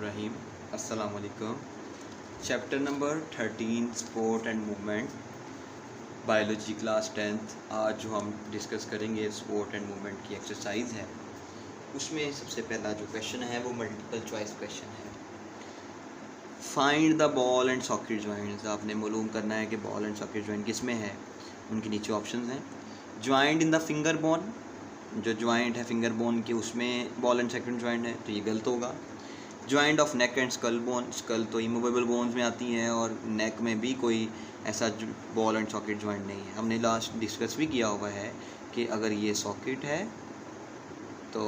बिस्मिल्लाहिर्रहमानिर्रहीम। अस्सलाम वालेकुम। Chapter number 13 sport and movement, biology class 10th। आज जो हम डिस्कस करेंगे स्पोर्ट एंड मूवमेंट की एक्सरसाइज है। उसमें सबसे पहला जो क्वेश्चन है वो मल्टीपल चॉइस क्वेश्चन है। Find the ball and socket joints. आपने मालूम करना है कि बॉल एंड सॉकेट जॉइंट किस में है। उनके नीचे ऑप्शंस हैं। Joint in the finger bone, जो जॉइंट है फिंगर बोन के उसमें बॉल एंड सॉकेट जॉइंट है, तो ये गलत होगा। Joint of neck and skull bone, skull तो इमूवेबल बोन्स में आती हैं और नेक में भी कोई ऐसा बॉल एंड सॉकेट जॉइंट नहीं है। हमने लास्ट डिस्कस भी किया हुआ है कि अगर ये सॉकेट है तो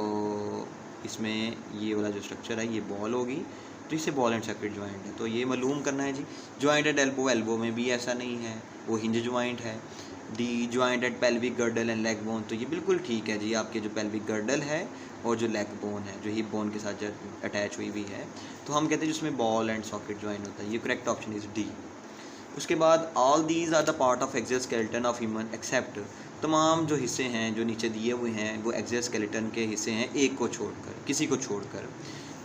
इसमें ये वाला जो स्ट्रक्चर है ये बॉल होगी, तो इसे बॉल एंड सॉकेट जॉइंट है। तो ये मालूम करना है जी। जॉइंट एट एल्बो, एल्बो में भी ऐसा नहीं है, वो हिंज जॉइंट है। D joint at pelvic girdle and leg bone, तो ये बिल्कुल ठीक है जी। आपके जो पेल्विक गर्डल है और जो लेग बोन है, जो हिप बोन के साथ जो अटैच हुई हुई है, तो हम कहते हैं जिसमें बॉल एंड सॉकेट जॉइंट होता है। ये करेक्ट ऑप्शन इज़ डी। उसके बाद all these are the part of exoskeleton of human except, तमाम जो हिस्से हैं जो नीचे दिए हुए हैं वो एक्सोस्केलेटन के हिस्से हैं, एक को छोड़कर, किसी को छोड़कर।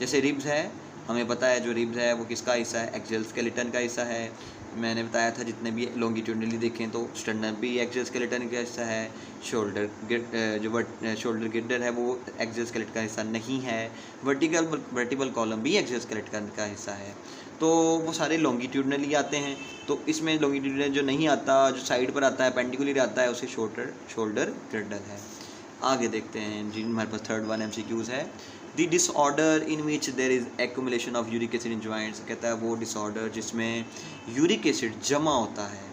जैसे रिब्स है, हमें पता है जो रिब्स है वो किसका हिस्सा है, एक्सोस्केलेटन का हिस्सा है। मैंने बताया था जितने भी लॉन्गिट्यूडनली देखें तो स्टर्नम भी एक्सोस्केलेटन का हिस्सा है। शोल्डर शोल्डर गिर्डर है वो एक्सोस्केलेटन का हिस्सा नहीं है। वर्टिकल कॉलम भी एक्सोस्केलेटन का हिस्सा है। तो वो सारे लॉन्गिट्यूडनली आते हैं। तो इसमें लॉन्गिट्यूडनल जो नहीं आता, जो साइड पर आता है, पेंडिकुलर आता है, उसे शोल्डर गिर्डर है। आगे देखते हैं जी, हमारे पास थर्ड वन MCQs है। The disorder in which there is accumulation of uric acid in joints, कहता है वो डिसऑर्डर जिसमें यूरिक एसिड जमा होता है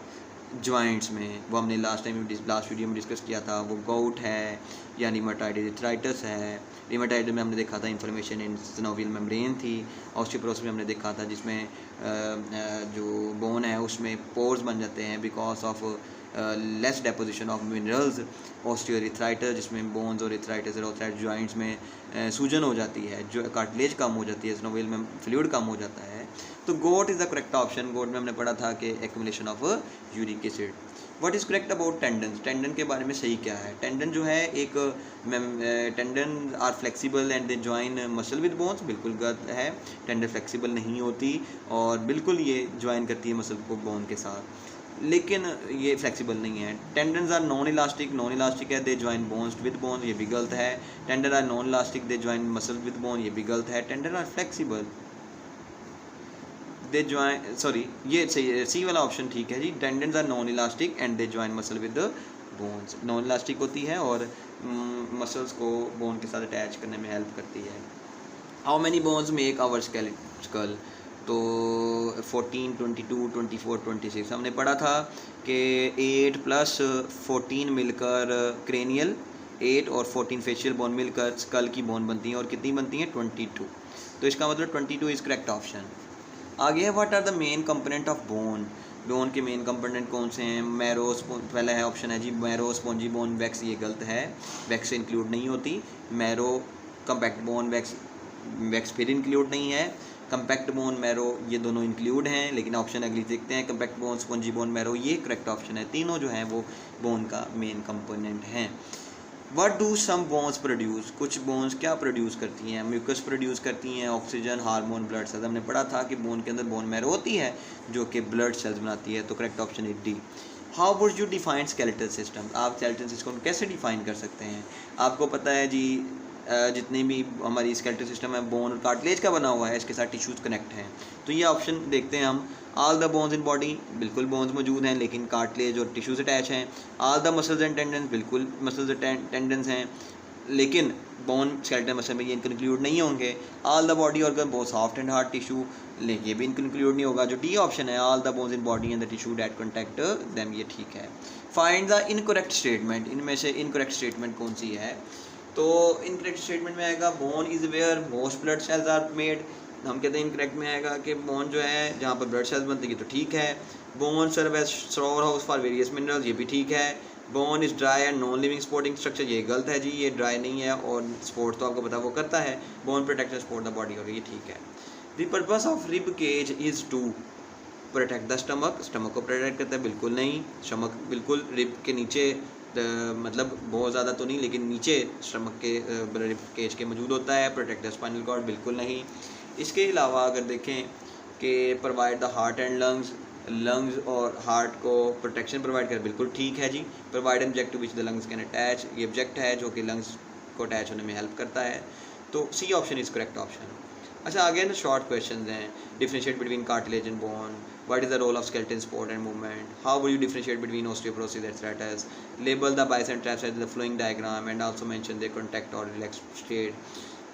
जॉइंट्स में, वो हमने लास्ट वीडियो में डिस्कस किया था। वो गोट है या रिमेटॉइड अर्थराइटिस है। रिमेटॉइड में हमने देखा था इन्फ्लेमेशन इन सिनोवियल मेम्ब्रेन थी। ऑस्टियोपोरोसिस में हमने देखा था जिसमें जो बोन है उसमें पोर्स बन जाते हैं because of less deposition of minerals. Osteoarthritis जिसमें बोन्स और अर्थराइटिस जॉइंट्स में सूजन हो जाती है, जो कार्टिलेज कम हो जाती है, सिनोवियल में फ्लूइड कम हो जाता है। तो गोट इज़ द करेक्ट ऑप्शन। गोट में हमने पढ़ा था कि accumulation of uric acid. What is correct about tendon, tendon के बारे में सही क्या है। टेंडन जो है एक tendon are flexible and they join muscle with bones, बिल्कुल गलत है। टेंडन फ्लेक्सिबल नहीं होती और बिल्कुल ये जॉइन करती है मसल को बोन के साथ, लेकिन ये फ्लेक्सिबल नहीं है। टेंडन्स आर नॉन इलास्टिक है, they join bones with bone, ये भी गलत है। Tendon are non elastic, they join muscle with bone, ये भी गलत है। Tendon are flexible, they join, sorry ये सही है, सी वाला ऑप्शन ठीक है जी। Tendons are non elastic and they join muscle with bones, non elastic होती है और मसल्स को बोन के साथ अटैच करने में हेल्प करती है। How many bones make our scale, तो 14, 22, 24, 26 हमने पढ़ा था कि 8 + 14 मिलकर क्रेनियल, 8 और 14 फेशियल बोन मिलकर स्कल की बोन बनती हैं, और कितनी बनती हैं 22। तो इसका मतलब 22 इज़ करेक्ट ऑप्शन। आगे है what are the main component of bone, bone के मेन कंपोनेंट कौन से हैं। मैरो, पहला है ऑप्शन है जी मैरो, स्पॉन्जी बोन, वैक्स, ये गलत है, वैक्स इंक्लूड नहीं होती। मैरो, कम्पैक्ट बोन, वैक्स फिर इंक्लूड नहीं है। कम्पैक्ट बोन, मैरो, ये दोनों इंक्लूड हैं, लेकिन ऑप्शन अगली देखते हैं। Compact bone, spongy bone, marrow, ये करेक्ट ऑप्शन है। तीनों जो हैं वो बोन का मेन कंपोनेंट हैं। What do some bones produce, कुछ बोन्स क्या प्रोड्यूस करती हैं। म्यूकस प्रोड्यूस करती हैं, ऑक्सीजन, हार्मोन, ब्लड सेल्स। हमने पढ़ा था कि बोन के अंदर बोन मैरो होती है जो कि ब्लड सेल्स बनाती है, तो correct option is D. How would you define skeletal system, आप स्केलेटल सिस्टम को कैसे डिफाइन कर सकते हैं। आपको पता है जी जितनी भी हमारी स्केलेटल सिस्टम है बोन और कार्टिलेज का बना हुआ है, इसके साथ टिश्यूज़ कनेक्ट हैं। तो ये ऑप्शन देखते हैं हम। All the bones in body, बिल्कुल बोन्स मौजूद हैं लेकिन कार्टिलेज और टिश्यूज अटैच हैं। All the muscles and tendons, बिल्कुल मसल्स टेंडन्स हैं लेकिन बोन स्केलेटल मसल में ये इंक्लूड नहीं होंगे। ऑल द बॉडी ऑर्गन, बहुत सॉफ्ट एंड हार्ड टिश्यू, लेकिन ये भी इंक्लूड नहीं होगा। जो डी ऑप्शन है, all the bones in body and the tissue that contact them, ये ठीक है। फाइंड द इनकरेक्ट स्टेटमेंट, इनमें से इनकरेक्ट स्टेटमेंट कौन सी है। तो इनकरेक्ट स्टेटमेंट में आएगा bone is where most blood cells are made, हम कहते हैं इनकरेक्ट में आएगा कि बोन जो है जहाँ पर ब्लड सेल्स बनती है, तो ठीक है। Bone serve as store house for various minerals, ये भी ठीक है। Bone is dry and non living supporting structure, ये गलत है जी, ये ड्राई नहीं है और स्पोर्ट तो आपको पता वो करता है। Bone protect support the body, और ये ठीक है। The purpose of rib cage is to protect the stomach, stomach को प्रोटेक्ट करता है, बिल्कुल नहीं। स्टमक बिल्कुल रिब के नीचे मतलब बहुत ज़्यादा तो नहीं लेकिन नीचे स्टमक के रिब केज के मौजूद होता है। प्रोटेक्ट द स्पाइनल कॉर्ड, बिल्कुल नहीं। इसके अलावा अगर देखें कि provide the heart and lungs और हार्ट को प्रोटेक्शन प्रोवाइड कर, बिल्कुल ठीक है जी। Provide object which the lungs can attach, ये ऑब्जेक्ट है जो कि लंग्स को अटैच होने में हेल्प करता है, तो C option is correct option. अच्छा, आगे ना शॉर्ट क्वेश्चन हैं। Differentiate between cartilage and bone, what is the role of skeleton support and movement, how would you differentiate between osteoporosis and arthritis, label the biceps and triceps in the following diagram and also mention the contract और relax state.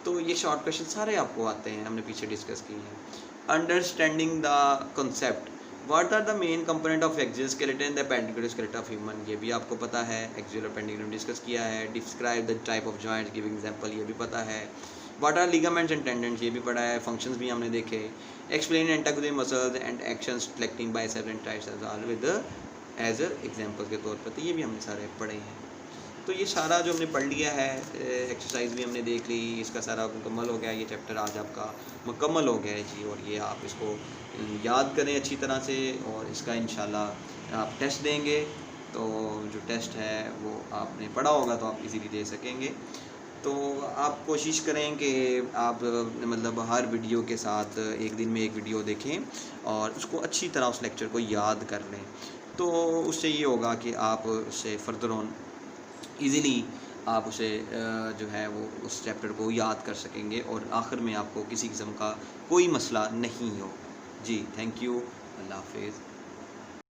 तो ये short question सारे आपको आते हैं, हमने पीछे discuss किए हैं। Understanding the concept, what are the main component of axial skeleton, the appendicular skeleton of human, ये भी आपको पता है, एक्सियल और पेंडिकुलर डिस्कस किया है। Describe the type of joints, give example, ये भी पता है। What are ligaments and tendons, ये भी पढ़ा है। फंक्शंस भी हमने देखे। Explain antagonistic muscles and actions flexing biceps and triceps all with as example के तौर पर, तो ये भी हमने सारे पढ़े हैं। तो ये सारा जो हमने पढ़ लिया है, एक्सरसाइज भी हमने देख ली, इसका सारा मुकम्मल हो गया। ये चैप्टर आज आपका मुकम्मल हो गया है जी, और ये आप इसको याद करें अच्छी तरह से, और इसका इंशाल्लाह आप टेस्ट देंगे, तो जो टेस्ट है वो आपने पढ़ा होगा तो आप इजीली दे सकेंगे। तो आप कोशिश करें कि आप मतलब हर वीडियो के साथ एक दिन में एक वीडियो देखें और उसको अच्छी तरह उस लेक्चर को याद कर लें, तो उससे ये होगा कि आप उससे फर्दर ऑन ईज़िली आप उसे जो है वो उस चैप्टर को याद कर सकेंगे और आखिर में आपको किसी किस्म का कोई मसला नहीं हो। जी थैंक यू, अल्लाह हाफिज़।